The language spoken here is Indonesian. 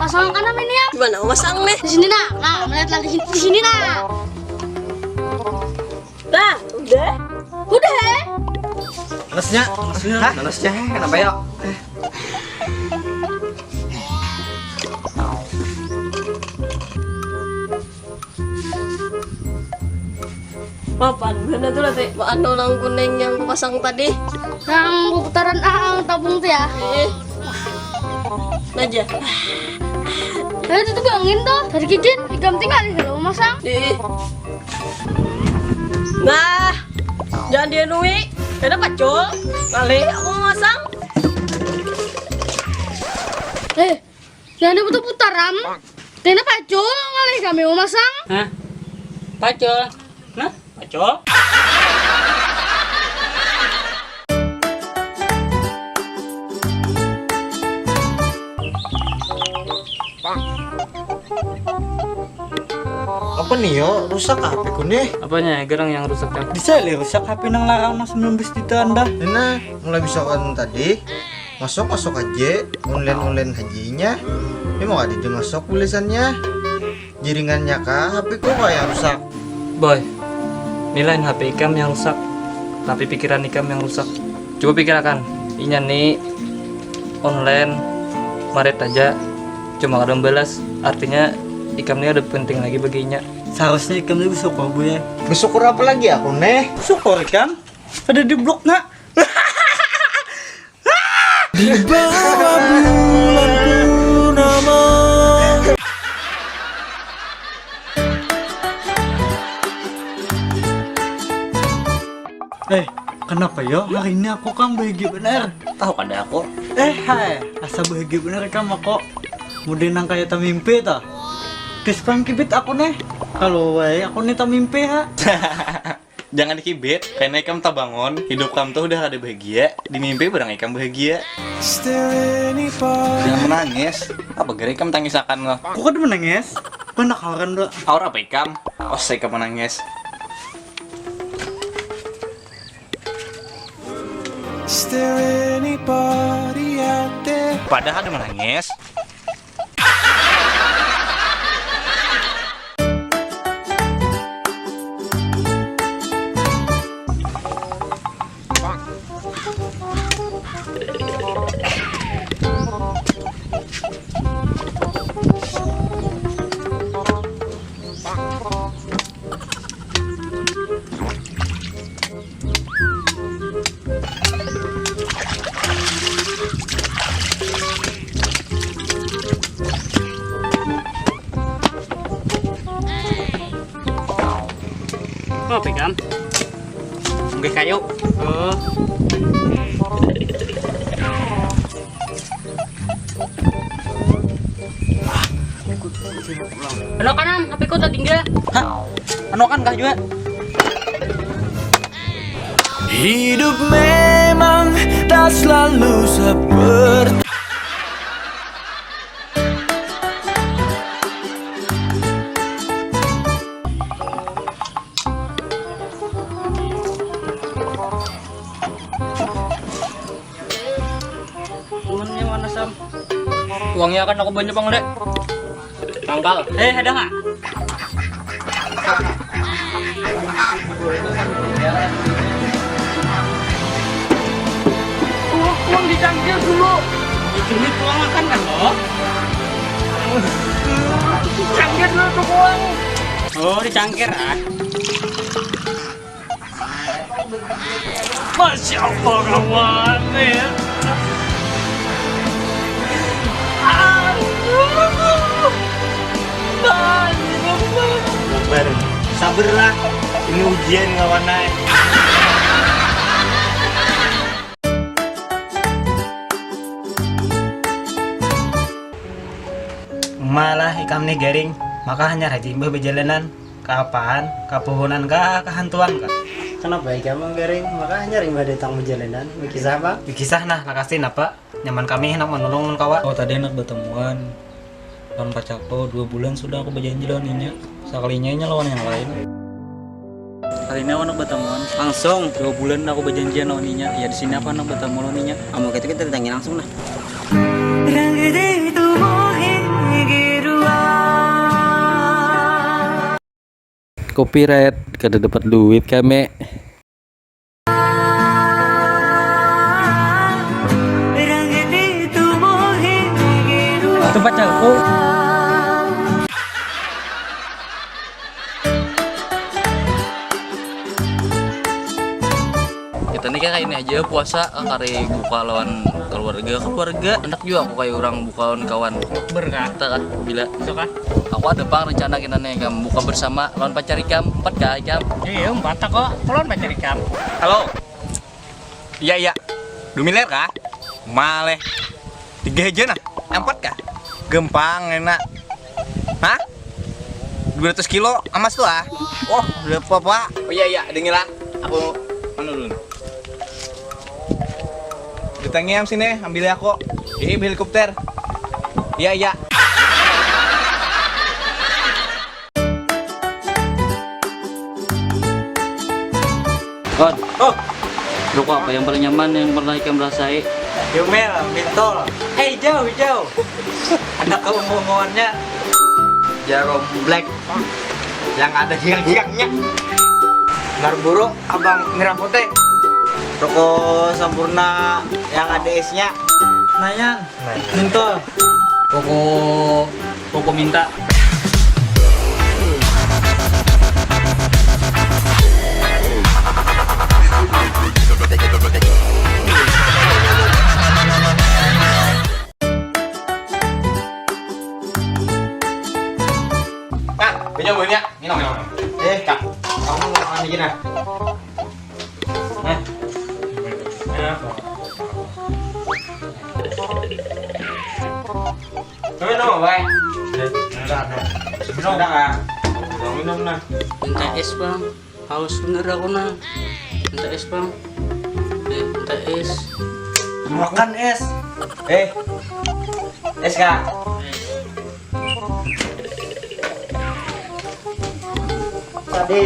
pasang kan ini ya. Gimana mau masang nih? Di sini nak. Nah, melihat lagi di sini nak. Nah, udah. Udah. Nanasnya. Hah? Nanasnya kenapa ya? Papan, mana tuh nanti ano lang kuning yang kupasang tadi? Yang putaran ang tabung tuh ya. Naja. Itu tuh angin tuh. Dari kicin, ikam tinggal di dalam masang. Nah, jangan dia nui. Ada pacul. Kali aku mau masang. Jangan diputar putaran. Tena pacul kali kami mau masang. Hah? Pacul? Nah, pacul? Apa nih yo? Rusak HP ku nih. Apanya? Gerang yang rusak kan? Bisa li rusak HP nang larang mas 19 juta anda. Nah, mulai bisa kan tadi. Masuk aja online hajinya. Ini mau ada masuk tulisannya. Jaringannya kah HP ku kayak rusak. Boy, nilai HP Ikam yang rusak, tapi pikiran Ikam yang rusak. Coba pikirkan, inya nih online maret aja cuma ada belas, artinya Ikam ini ada penting lagi baginya. Seharusnya Ikam itu bersyukur bu ya. Bersyukur apa lagi aku nih? Syukur Ikam ada di blok nak. Di bawah bulan purnama. Kenapa yo? Hari ini aku kan bahagia bener. Tahu kada aku? Hai, asa bahagia bener kan aku. Mudi nang kayak tak mimpi ta. Kispang kibit aku nih. Kalau wae aku nih tak mimpi ha. Jangan dikibit, karena ikam tak bangun, hidup kamu tuh udah ada bahagia, di mimpi barang ikam bahagia. Jangan menangis, apa gara ikam tangis akan lo? Aku kan menangis. Kau nak kawan do. Aur apa ikam? Oh saya ikam menangis. Padahal ada menangis. Apa Ikam? Mungkin kayu. Oh. Ano kanan, HP ko tertinggal. Hah? Ano kan kah juga? Hidup memang tak selalu seperti Uangnya mana Sam? Uangnya akan aku banyak bang dek. Tangkal. Ada nggak? Uang dicangkir dulu. Dicuri uang makan kan lo? Dicangkir dulu tuh uang. Oh dicangkir ah. Masya Allah kawan ya. Sabarlah. Ini ujian ngawan naik. Malah ikam nih garing, maka hanya haji mbah berjalanan kapan, kapuhunan kah, kehantuan kah? Kenapa ikam garing? Maka hanya rimba datang berjalanan. Bikisah apa? Bikisah nah, lakasin apa? Nyaman kami hendak menolong kawan. Oh tadi enak bertemuan. Lawan pacarku 2 bulan sudah aku berjanji lawan inya. Sekalinya inya lawan yang lain. Kali ini aku nak bertemuan langsung 2 bulan aku berjanjian lawan inya. Ya di sini aku nak bertemu lawan inya. Kamu kita tanya langsung lah. copyright, kada dapat duit kami. Itu pacarku. Kita nih kayak ini aja puasa kari buka lawan keluarga enak juga aku kayak orang buka lawan kawan berkata kan bila aku ada pang rencana kita nih kam buka bersama lawan pacar ikam 4 kah ikam Iya, 4 kok. Lawan pacar ikam. Halo. Iya. 2 miliar kah? Maleh. 3 aja nah. 4 kah? Gempang enak. Hah? 200 kilo emas tuh ah. Oh, udah apa? Oh iya, dengerin lah. Aku mana dulu. Ditanya sini, ambil aku. Ini helikopter. Iya. Oh, rokok apa yang paling nyaman yang pernah ikam rasai? Yumel, mentol. Jauh. Ada keunguannya jarum black yang ada hiang-hiangnya. Marlboro abang merah putih. Rokok sempurna yang ada esnya. Nanya, mentol. Koko minta. Kak, punya buahnya. Minum. Kak, kamu mau makan aja nah. Minum, Bang. Minum enggak? Minum nah. Minta es bang, haus bener aku nah. Minta es bang, minta es. Makan es. Es Kak. Tadi.